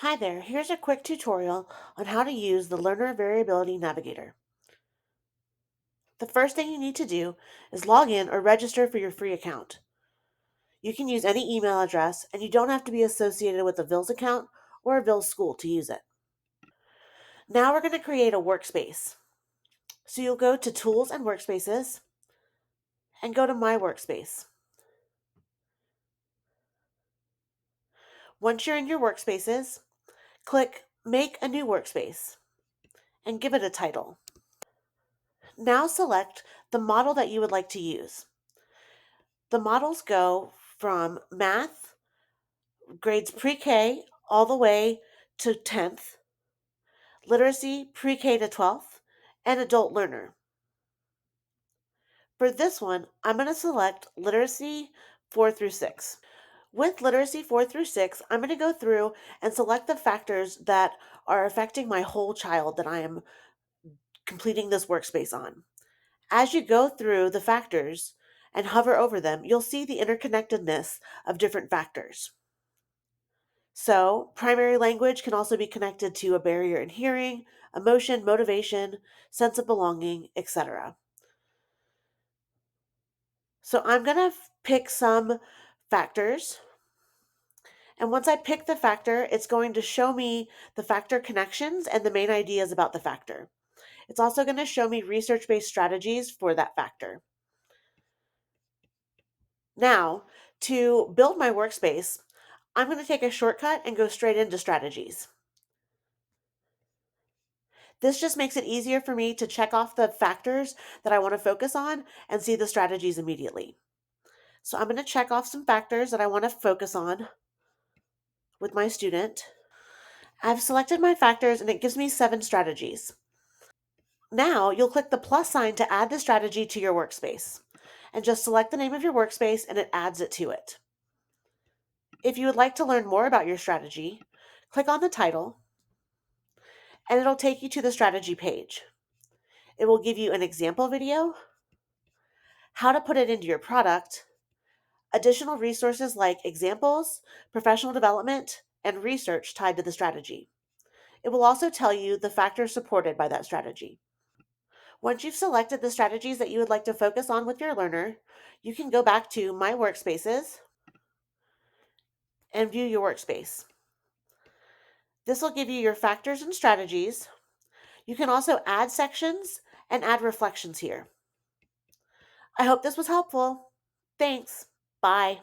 Hi there, here's a quick tutorial on how to use the Learner Variability Navigator. The first thing you need to do is log in or register for your free account. You can use any email address and you don't have to be associated with a VILS account or a VILS school to use it. Now we're going to create a workspace. So you'll go to Tools and Workspaces and go to My Workspace. Once you're in your workspaces, click Make a New Workspace and give it a title. Now select the model that you would like to use. The models go from math, grades pre-K all the way to 10th, literacy pre-K to 12th, and adult learner. For this one, I'm going to select literacy 4 through 6. With literacy 4 through 6, I'm going to go through and select the factors that are affecting my whole child that I am completing this workspace on. As you go through the factors and hover over them, you'll see the interconnectedness of different factors. So, primary language can also be connected to a barrier in hearing, emotion, motivation, sense of belonging, etc. So, I'm going to pick some factors. And once I pick the factor, it's going to show me the factor connections and the main ideas about the factor. It's also going to show me research-based strategies for that factor. Now, to build my workspace, I'm going to take a shortcut and go straight into strategies. This just makes it easier for me to check off the factors that I want to focus on and see the strategies immediately. So I'm going to check off some factors that I want to focus on with my student. I've selected my factors and it gives me 7 strategies. Now you'll click the plus sign to add the strategy to your workspace and just select the name of your workspace and it adds it to it. If you would like to learn more about your strategy, click on the title and it'll take you to the strategy page. It will give you an example video, how to put it into your product, additional resources like examples, professional development, and research tied to the strategy. It will also tell you the factors supported by that strategy. Once you've selected the strategies that you would like to focus on with your learner, you can go back to My Workspaces and view your workspace. This will give you your factors and strategies. You can also add sections and add reflections here. I hope this was helpful. Thanks. Bye.